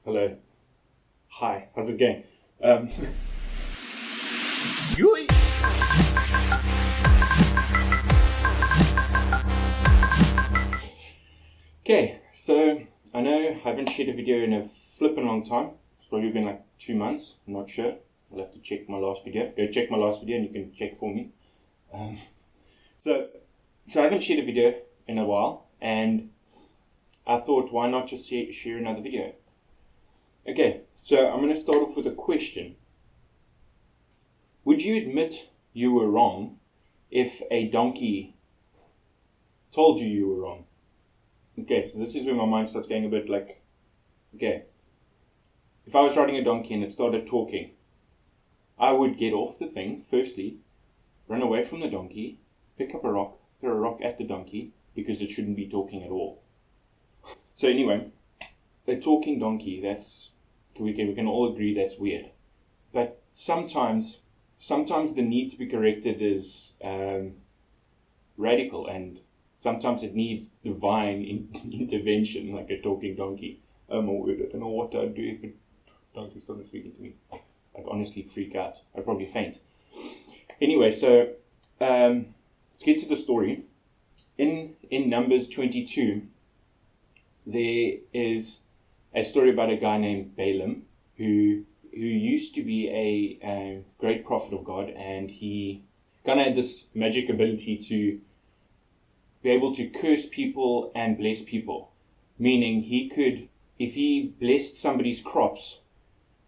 Hello. Hi. How's it going? Yoi! Okay, so I know I haven't shared a video in a flippin' long time. It's probably been like 2 months. I'm not sure. I'll have to check my last video. Go check my last video and you can check for me. So I haven't shared a video in a while, and I thought, why not just share another video? Okay, so I'm going to start off with a question. Would you admit you were wrong if a donkey told you were wrong? Okay, so this is where my mind starts going a bit like, okay, if I was riding a donkey and it started talking, I would get off the thing, firstly, run away from the donkey, pick up a rock, throw a rock at the donkey, because it shouldn't be talking at all. So anyway, a talking donkey, we can all agree that's weird. But sometimes the need to be corrected is radical, and sometimes it needs divine intervention, like a talking donkey. Oh my word, I don't know what I'd do if a donkey started speaking to me. I'd honestly freak out. I'd probably faint. Anyway, so let's get to the story. In Numbers 22, there is a story about a guy named Balaam who used to be a great prophet of God, and he kind of had this magic ability to be able to curse people and bless people. Meaning he could, if he blessed somebody's crops,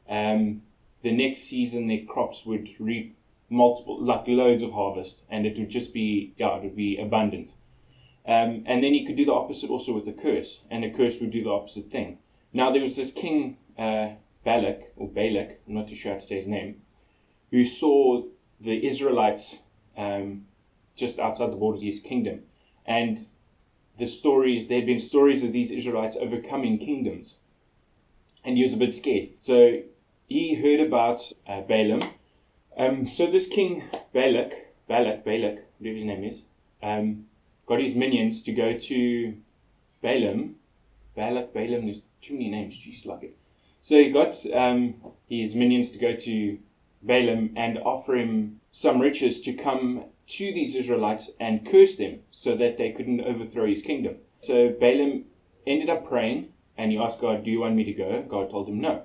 the next season their crops would reap multiple, like loads of harvest, and it would just be, it would be abundant. And then he could do the opposite also with a curse, and a curse would do the opposite thing. Now there was this king, Balak, I'm not too sure how to say his name, who saw the Israelites just outside the borders of his kingdom. And there had been stories of these Israelites overcoming kingdoms. And he was a bit scared. So he heard about Balaam. So this king, Balak, whatever his name is, got his minions to go to Balaam. Balaam, there's too many names, jeez, like it. So he got his minions to go to Balaam and offer him some riches to come to these Israelites and curse them so that they couldn't overthrow his kingdom. So Balaam ended up praying, and he asked God, do you want me to go? God told him no.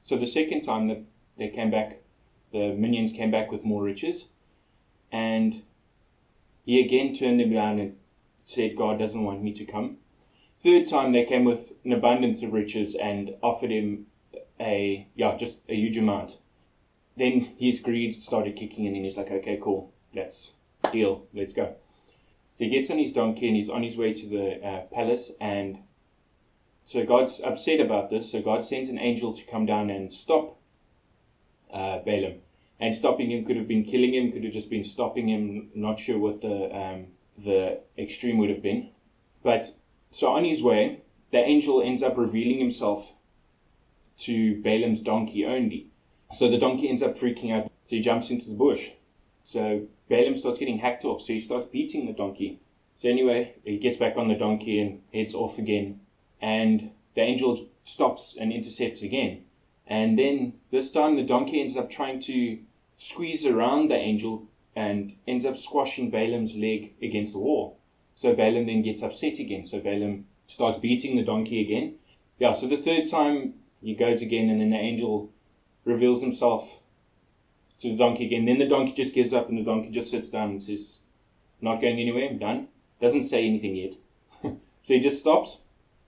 So the second time that they came back, the minions came back with more riches, and he again turned them down and said, God doesn't want me to come. Third time they came with an abundance of riches and offered him just a huge amount. Then his greed started kicking in, and he's like, okay, cool, let's deal, let's go. So he gets on his donkey and he's on his way to the palace, and so God's upset about this, so God sends an angel to come down and stop Balaam. And stopping him could have been killing him, could have just been stopping him, not sure what the extreme would have been. But so on his way, the angel ends up revealing himself to Balaam's donkey only. So the donkey ends up freaking out, so he jumps into the bush. So Balaam starts getting hacked off, so he starts beating the donkey. So anyway, he gets back on the donkey and heads off again. And the angel stops and intercepts again. And then this time the donkey ends up trying to squeeze around the angel and ends up squashing Balaam's leg against the wall. So Balaam then gets upset again. So Balaam starts beating the donkey again. So the third time he goes again, and then the angel reveals himself to the donkey again. Then the donkey just gives up, and the donkey just sits down and says, not going anywhere, I'm done. Doesn't say anything yet. So he just stops.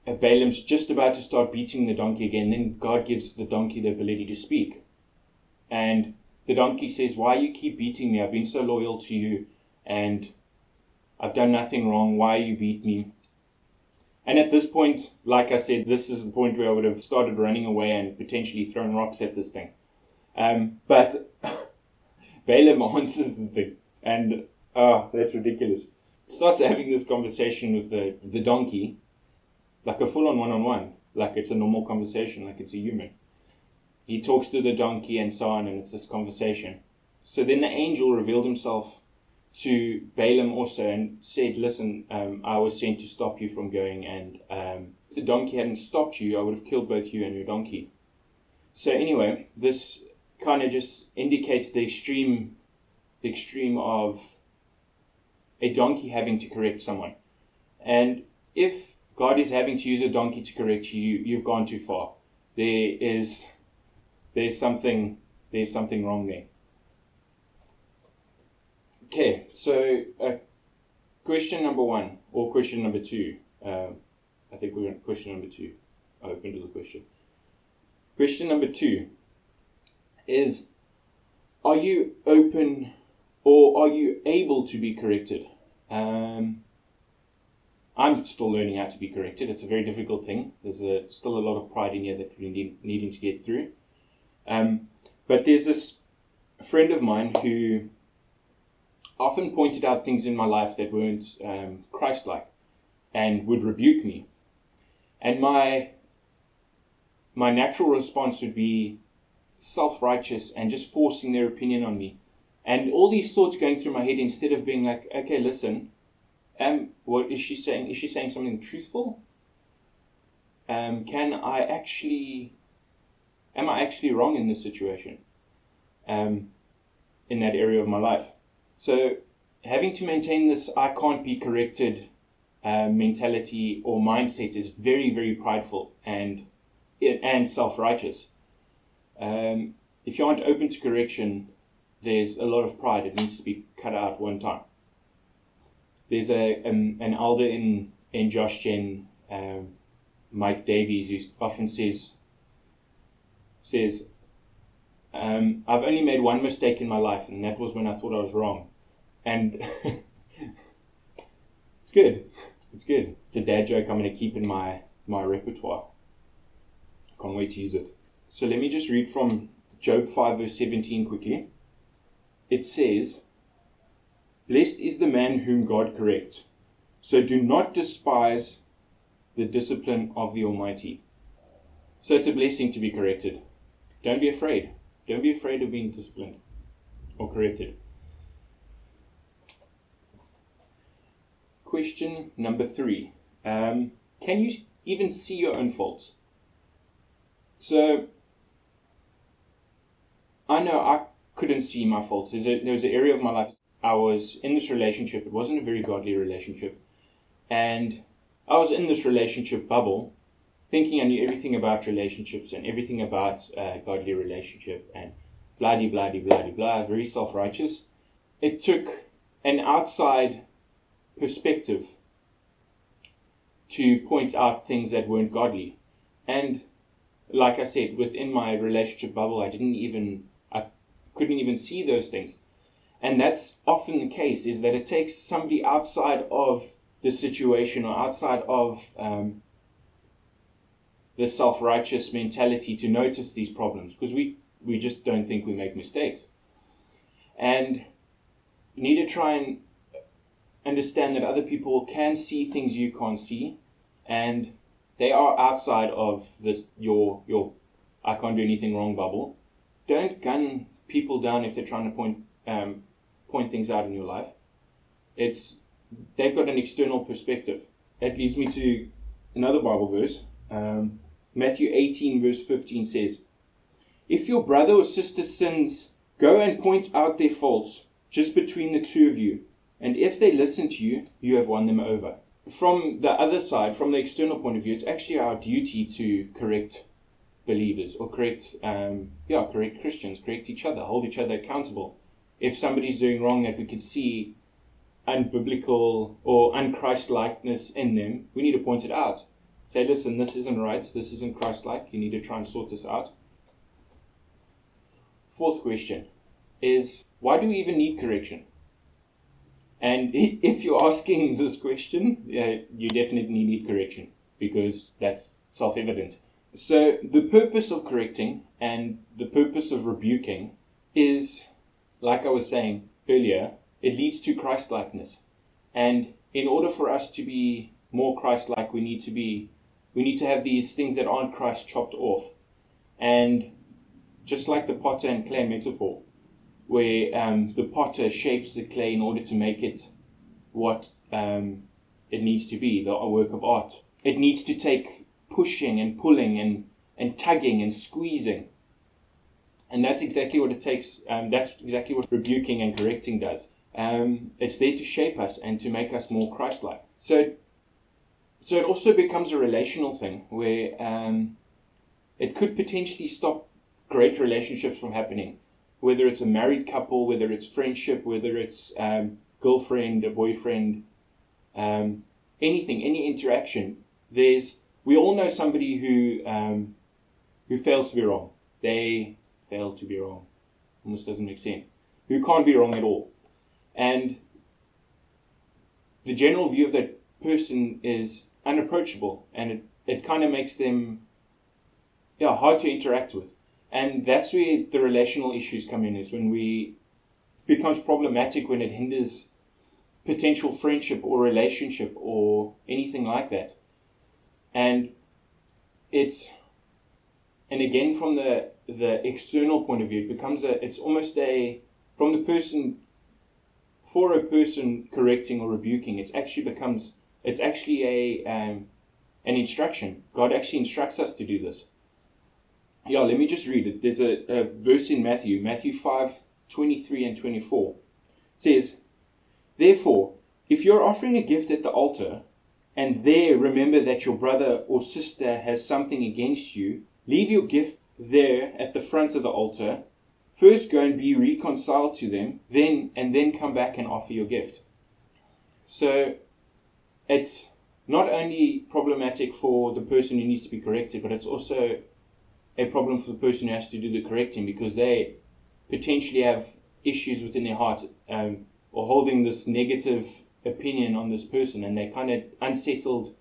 Balaam's just about to start beating the donkey again. Then God gives the donkey the ability to speak. And the donkey says, why you keep beating me? I've been so loyal to you, and I've done nothing wrong. Why you beat me? And at this point, like I said, this is the point where I would have started running away and potentially thrown rocks at this thing. But Balaam answers the thing. And, that's ridiculous. Starts having this conversation with the donkey, like a full-on one-on-one. Like it's a normal conversation, like it's a human. He talks to the donkey and so on, and it's this conversation. So then the angel revealed himself to Balaam also and said, listen, I was sent to stop you from going, and if the donkey hadn't stopped you, I would have killed both you and your donkey. So anyway, this kind of just indicates the extreme of a donkey having to correct someone. And if God is having to use a donkey to correct you, you've gone too far. There's something wrong there. Okay, so question number 1 or question number 2. I think we're on question number 2. Open to the question. Question number 2 is: are you open or are you able to be corrected? I'm still learning how to be corrected. It's a very difficult thing. There's still a lot of pride in here that we're needing to get through. But there's this friend of mine who often pointed out things in my life that weren't Christ-like and would rebuke me. And my natural response would be self-righteous and just forcing their opinion on me. And all these thoughts going through my head, instead of being like, okay, listen, what is she saying? Is she saying something truthful? Am I actually wrong in this situation? In that area of my life. So having to maintain this I can't be corrected mentality or mindset is very, very prideful and self-righteous. If you aren't open to correction, there's a lot of pride. It needs to be cut out one time. There's an elder in Josh Gen, Mike Davies, who often says, I've only made one mistake in my life, and that was when I thought I was wrong. And it's good. It's good. It's a dad joke I'm going to keep in my repertoire. Can't wait to use it. So let me just read from Job 5 verse 17 quickly. It says, "Blessed is the man whom God corrects. So do not despise the discipline of the Almighty." So it's a blessing to be corrected. Don't be afraid. Don't be afraid of being disciplined or corrected. Question number 3. Can you even see your own faults? So I know I couldn't see my faults. There was an area of my life I was in this relationship. It wasn't a very godly relationship. And I was in this relationship bubble, thinking I knew everything about relationships and everything about godly relationship and blah, very self-righteous. It took an outside perspective to point out things that weren't godly. And like I said, within my relationship bubble, I couldn't even see those things. And that's often the case, is that it takes somebody outside of the situation or outside of the self-righteous mentality to notice these problems, because we just don't think we make mistakes. And you need to try and understand that other people can see things you can't see, and they are outside of this your I can't do anything wrong bubble. Don't gun people down if they're trying to point things out in your life. They've got an external perspective. That leads me to another Bible verse. Matthew 18 verse 15 says, "If your brother or sister sins, go and point out their faults just between the two of you. And if they listen to you, you have won them over." From the other side, from the external point of view, it's actually our duty to correct believers or correct Christians, correct each other, hold each other accountable. If somebody's doing wrong that we could see unbiblical or unChrist-likeness in them, we need to point it out. Say, listen, this isn't right, this isn't Christ-like, you need to try and sort this out. Fourth question is, why do we even need correction? And if you're asking this question, you definitely need correction, because that's self-evident. So the purpose of correcting and the purpose of rebuking is, like I was saying earlier, it leads to Christ-likeness. And in order for us to be more Christ-like, we need to have these things that aren't Christ chopped off. And just like the potter and clay metaphor, where the potter shapes the clay in order to make it what it needs to be, a work of art. It needs to take pushing and pulling and tugging and squeezing. And that's exactly what it takes. That's exactly what rebuking and correcting does. It's there to shape us and to make us more Christ-like. So it also becomes a relational thing where it could potentially stop great relationships from happening. Whether it's a married couple, whether it's friendship, whether it's girlfriend, a boyfriend, anything, any interaction. We all know somebody who fails to be wrong. They fail to be wrong. Almost doesn't make sense. Who can't be wrong at all. And the general view of that person is unapproachable, and it kind of makes them hard to interact with. And that's where the relational issues come in, is when it becomes problematic, when it hinders potential friendship or relationship or anything like that. And again, from the external point of view, it's almost from the person, for a person correcting or rebuking, it's actually an instruction. God actually instructs us to do this. Let me just read it. There's a verse in Matthew 5:23 and 24. It says, "Therefore, if you're offering a gift at the altar, and there remember that your brother or sister has something against you, leave your gift there at the front of the altar. First go and be reconciled to them, then come back and offer your gift." So it's not only problematic for the person who needs to be corrected, but it's also a problem for the person who has to do the correcting, because they potentially have issues within their heart, or holding this negative opinion on this person, and they kind of unsettled,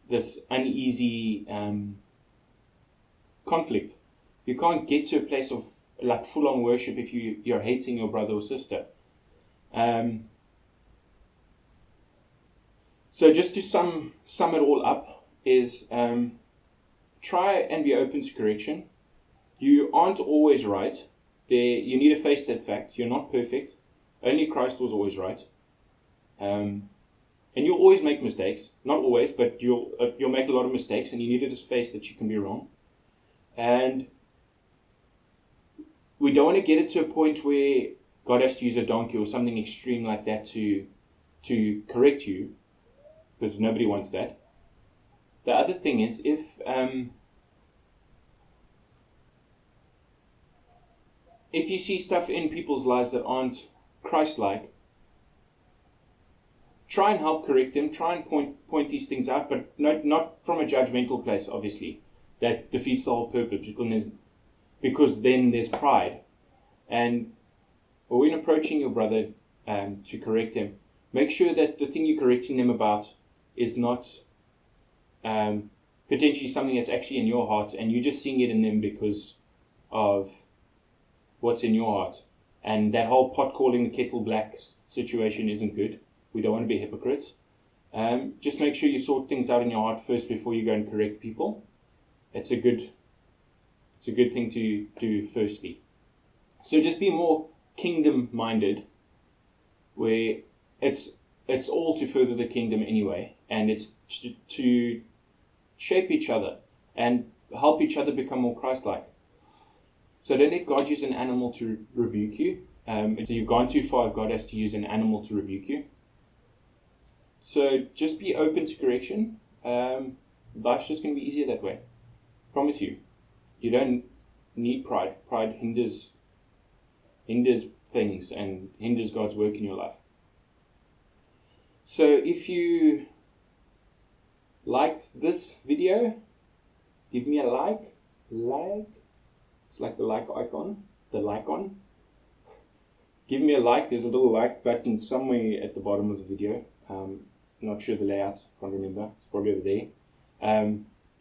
this uneasy conflict. You can't get to a place of like full-on worship if you're hating your brother or sister. So just to sum it all up is, try and be open to correction. You aren't always right. You need to face that fact. You're not perfect. Only Christ was always right. And you'll always make mistakes. Not always, but you'll make a lot of mistakes, and you need to just face that you can be wrong. And we don't want to get it to a point where God has to use a donkey or something extreme like that to correct you, because nobody wants that. The other thing is, if you see stuff in people's lives that aren't Christ-like, try and help correct them. Try and point these things out, but not from a judgmental place, obviously. That defeats the whole purpose, because then there's pride. And when approaching your brother to correct him, make sure that the thing you're correcting them about is not potentially something that's actually in your heart, and you're just seeing it in them because of what's in your heart. And that whole pot calling the kettle black situation isn't good. We don't want to be hypocrites. Just make sure you sort things out in your heart first before you go and correct people. It's a good thing to do firstly. So just be more kingdom-minded, where it's all to further the kingdom anyway, and it's to shape each other and help each other become more Christ-like. So don't let God use an animal to rebuke you. So you've gone too far if God has to use an animal to rebuke you. So just be open to correction. Life's just going to be easier that way. Promise you. You don't need pride. Pride hinders things and hinders God's work in your life. So if you liked this video, give me a like. It's like the like icon. Give me a like. There's a little like button somewhere at the bottom of the video. Not sure the layout. Can't remember. It's probably over there.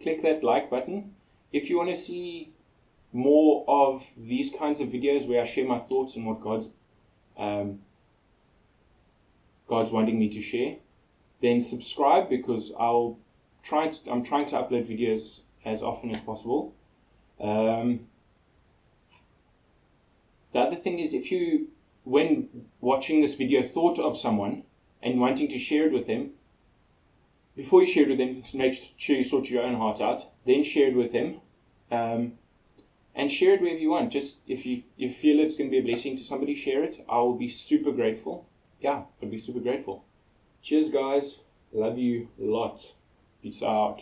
Click that like button. If you want to see more of these kinds of videos where I share my thoughts and what God's wanting me to share, then subscribe, because I'm trying to upload videos as often as possible. The The other thing is, if you, when watching this video, thought of someone and wanting to share it with them, before you share it with them, make sure you sort your own heart out, then share it with them, and share it wherever you want. Just if you feel it's going to be a blessing to somebody, share it. I will be super grateful. Yeah, I'll be super grateful. Cheers, guys. Love you a lot. Peace out.